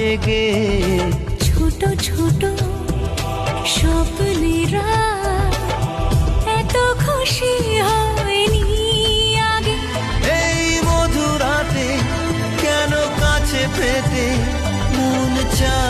জেগে। ছোট ছোট স্বপ্নেরা এত খুশি হয়নি আগে। এই মধুরাতে কেন কাছে পেতে মন চায়।